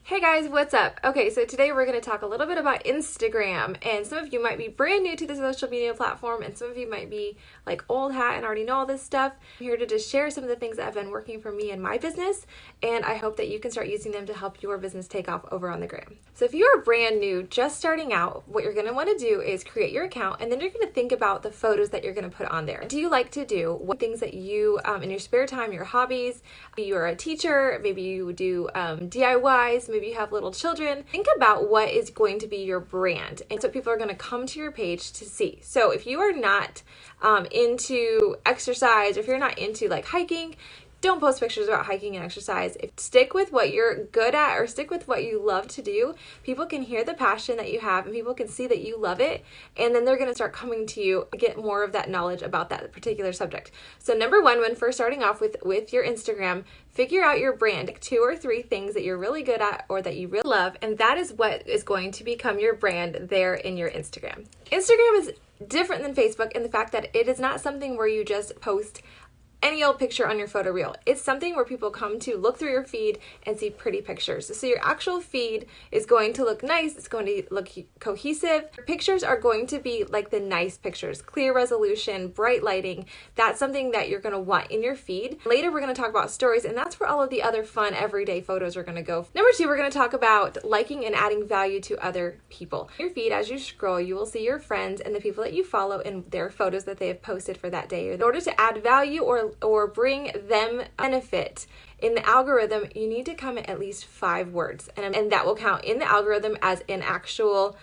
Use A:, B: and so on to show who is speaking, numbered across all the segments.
A: Hey guys, what's up? Okay, so today we're going to talk a little bit about Instagram, and some of you might be brand new to the social media platform, and some of you might be like old hat and already know all this stuff. I'm here to just share some of the things that have been working for me and my business, and I hope that you can start using them to help your business take off over on the gram. So if you are brand new, just starting out, what you're going to want to do is create your account, and then you're going to think about the photos that you're going to put on there. Do you like to do? What things that you, in your spare time, your hobbies, maybe you're a teacher, maybe you do DIYs, maybe you have little children. Think about what is going to be your brand and so people are going to come to your page to see. So if you are not into exercise, or if you're not into like hiking, don't post pictures about hiking and exercise. Stick with what you're good at, or stick with what you love to do. People can hear the passion that you have and people can see that you love it, and then they're going to start coming to you to get more of that knowledge about that particular subject. So number one, when first starting off with your Instagram, figure out your brand. 2 or 3 things that you're really good at or that you really love, and that is what is going to become your brand there in your Instagram. Instagram is different than Facebook in the fact that it is not something where you just post any old picture on your photo reel. It's something where people come to look through your feed and see pretty pictures. So your actual feed is going to look nice. It's going to look cohesive. Your pictures are going to be like the nice pictures, clear resolution, bright lighting. That's something that you're going to want in your feed. Later, we're going to talk about stories, and that's where all of the other fun everyday photos are going to go. Number 2, we're going to talk about liking and adding value to other people. Your feed, as you scroll, you will see your friends and the people that you follow and their photos that they have posted for that day. In order to add value or bring them benefit in the algorithm, you need to comment at least 5 words, and that will count in the algorithm as an actual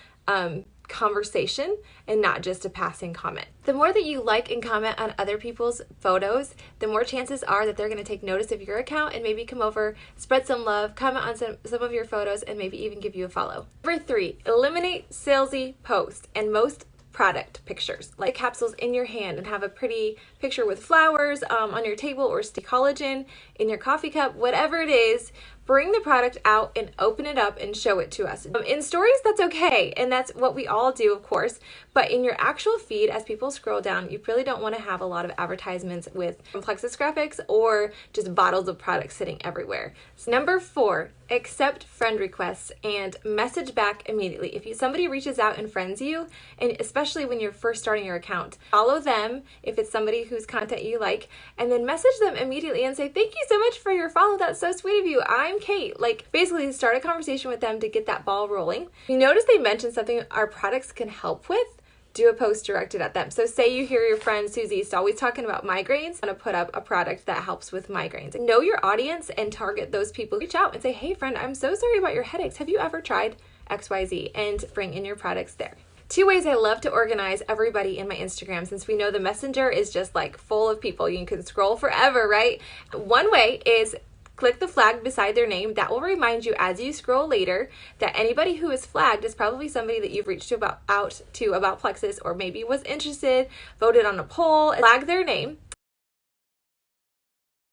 A: conversation and not just a passing comment. The more that you like and comment on other people's photos, the more chances are that they're going to take notice of your account and maybe come over, spread some love, comment on some of your photos, and maybe even give you a follow. Number 3, eliminate salesy posts and most product pictures, like capsules in your hand and have a pretty picture with flowers on your table, or collagen in your coffee cup, whatever it is. Bring the product out and open it up and show it to us. In stories, that's okay, and that's what we all do, of course, but in your actual feed, as people scroll down, you really don't want to have a lot of advertisements with Plexus graphics or just bottles of products sitting everywhere. So number 4, accept friend requests and message back immediately. If somebody reaches out and friends you, and especially when you're first starting your account, follow them if it's somebody whose content you like, and then message them immediately and say, thank you so much for your follow. That's so sweet of you. I'm Kate. Like, basically start a conversation with them to get that ball rolling. You notice they mentioned something our products can help with, do a post directed at them. So say you hear your friend Susie is always talking about migraines, I'm gonna put up a product that helps with migraines. Know your audience and target those people. Reach out and say, hey friend, I'm so sorry about your headaches. Have you ever tried XYZ? And bring in your products there. 2 ways I love to organize everybody in my Instagram, since we know the messenger is just like full of people. You can scroll forever, right? One way is click the flag beside their name. That will remind you as you scroll later that anybody who is flagged is probably somebody that you've reached out to about Plexus, or maybe was interested, voted on a poll. Flag their name.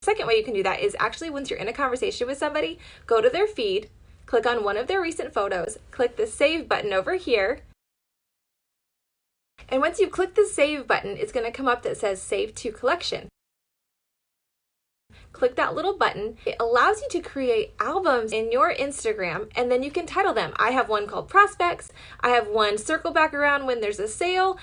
A: Second way you can do that is actually, once you're in a conversation with somebody, go to their feed, click on one of their recent photos, click the save button over here. And once you click the save button, it's going to come up that says save to collection. Click that little button. It allows you to create albums in your Instagram, and then you can title them. I have one called Prospects. I have one Circle Back Around When There's a Sale.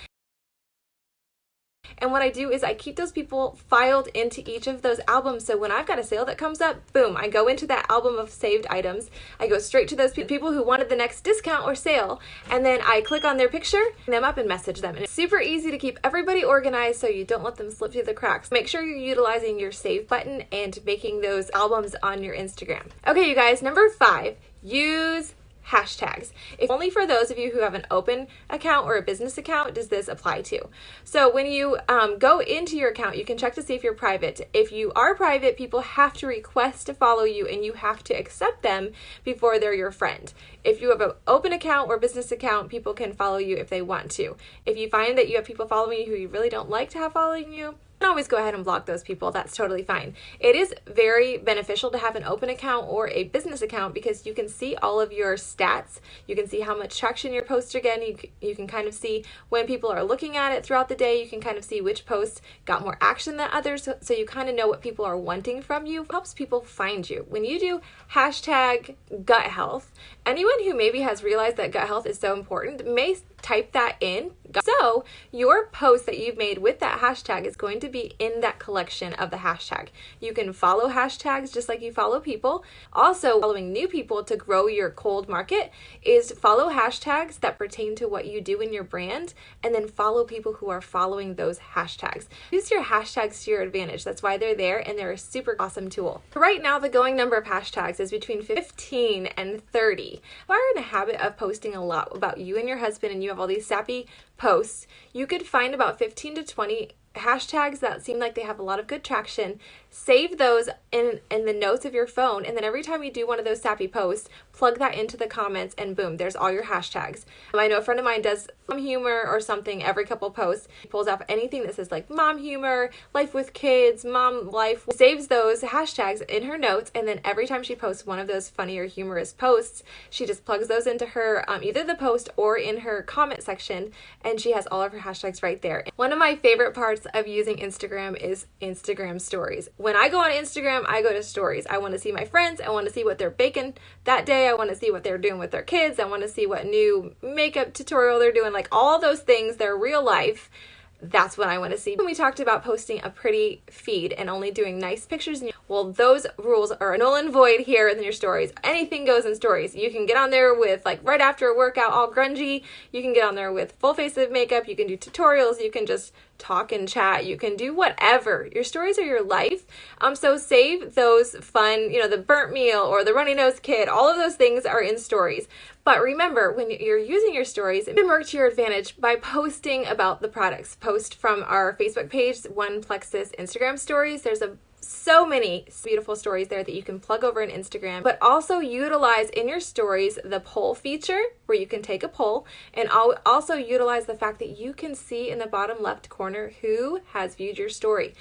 A: And what I do is I keep those people filed into each of those albums. So when I've got a sale that comes up, boom, I go into that album of saved items. I go straight to those people who wanted the next discount or sale. And then I click on their picture, them up, and message them. And it's super easy to keep everybody organized so you don't let them slip through the cracks. Make sure you're utilizing your save button and making those albums on your Instagram. Okay, you guys, number 5, use hashtags. If only for those of you who have an open account or a business account does this apply to. So when you go into your account, you can check to see if you're private. If you are private, people have to request to follow you, and you have to accept them before they're your friend. If you have an open account or business account, people can follow you if they want to. If you find that you have people following you who you really don't like to have following you, can always go ahead and block those people. That's totally fine. It is very beneficial to have an open account or a business account because you can see all of your stats. You can see how much traction your posts are getting. You can kind of see when people are looking at it throughout the day. You can kind of see which posts got more action than others, so you kind of know what people are wanting from you. It helps people find you. When you do hashtag gut health, anyone who maybe has realized that gut health is so important may type that in. So your post that you've made with that hashtag is going to be in that collection of the hashtag. You can follow hashtags just like you follow people. Also, following new people to grow your cold market is follow hashtags that pertain to what you do in your brand, and then follow people who are following those hashtags. Use your hashtags to your advantage. That's why they're there, and they're a super awesome tool. Right now, the going number of hashtags is between 15 and 30. If you are in a habit of posting a lot about you and your husband, and you have all these sappy posts, you could find about 15 to 20 hashtags that seem like they have a lot of good traction. Save those in the notes of your phone, and then every time you do one of those sappy posts, plug that into the comments, and boom, there's all your hashtags. I know a friend of mine does mom humor or something every couple posts. He pulls off anything that says like mom humor, life with kids, mom life, saves those hashtags in her notes, and then every time she posts one of those funny or humorous posts, she just plugs those into her either the post or in her comment section, and she has all of her hashtags right there. One of my favorite parts of using Instagram is Instagram stories. When I go on Instagram, I go to stories. I want to see my friends. I want to see what they're baking that day. I want to see what they're doing with their kids. I want to see what new makeup tutorial they're doing. Like all those things, they're real life. That's what I want to see. When we talked about posting a pretty feed and only doing nice pictures, well, those rules are null and void here in your stories. Anything goes in stories. You can get on there with like right after a workout all grungy. You can get on there with full face of makeup. You can do tutorials. You can just talk and chat. You can do whatever. Your stories are your life. So save those fun, the burnt meal or the runny nose kid. All of those things are in stories. But remember, when you're using your stories, it can work to your advantage by posting about the products. Post from our Facebook page, One Plexus Instagram stories. There's so many beautiful stories there that you can plug over in Instagram, but also utilize in your stories the poll feature where you can take a poll, and also utilize the fact that you can see in the bottom left corner who has viewed your story.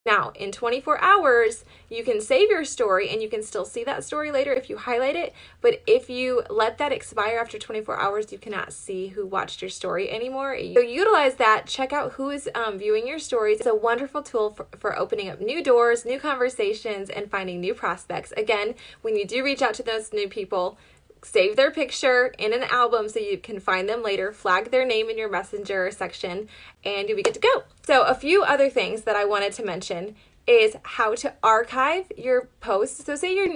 A: Now, in 24 hours, you can save your story and you can still see that story later if you highlight it. But if you let that expire after 24 hours, you cannot see who watched your story anymore. So utilize that. Check out who is viewing your stories. It's a wonderful tool for opening up new doors, new conversations, and finding new prospects. Again, when you do reach out to those new people, save their picture in an album so you can find them later, flag their name in your messenger section, and you'll be good to go. So a few other things that I wanted to mention is how to archive your posts. So say you're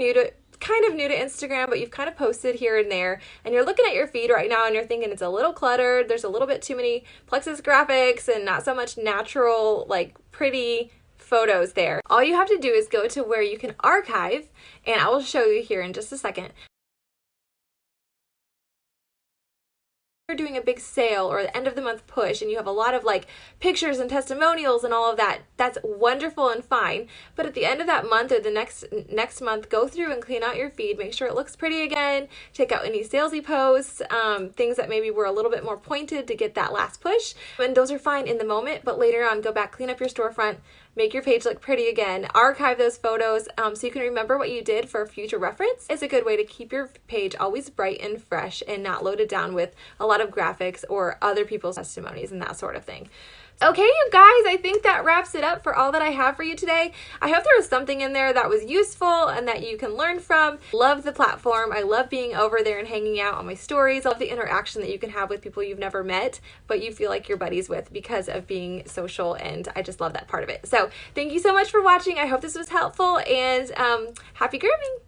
A: kind of new to Instagram, but you've kind of posted here and there, and you're looking at your feed right now and you're thinking it's a little cluttered, there's a little bit too many Plexus graphics and not so much natural, like pretty photos there. All you have to do is go to where you can archive, and I will show you here in just a second. You're doing a big sale or the end of the month push and you have a lot of like pictures and testimonials and all of that, that's wonderful and fine. But at the end of that month or the next month, go through and clean out your feed, make sure it looks pretty again, check out any salesy posts, things that maybe were a little bit more pointed to get that last push. And those are fine in the moment, but later on, go back, clean up your storefront, make your page look pretty again, archive those photos so you can remember what you did for future reference. It's a good way to keep your page always bright and fresh and not loaded down with a lot of graphics or other people's testimonies and that sort of thing. Okay, you guys, I think that wraps it up for all that I have for you today. I hope there was something in there that was useful and that you can learn from. Love the platform. I love being over there and hanging out on my stories. I love the interaction that you can have with people you've never met, but you feel like you're buddies with because of being social, and I just love that part of it. So thank you so much for watching. I hope this was helpful, and happy grooming.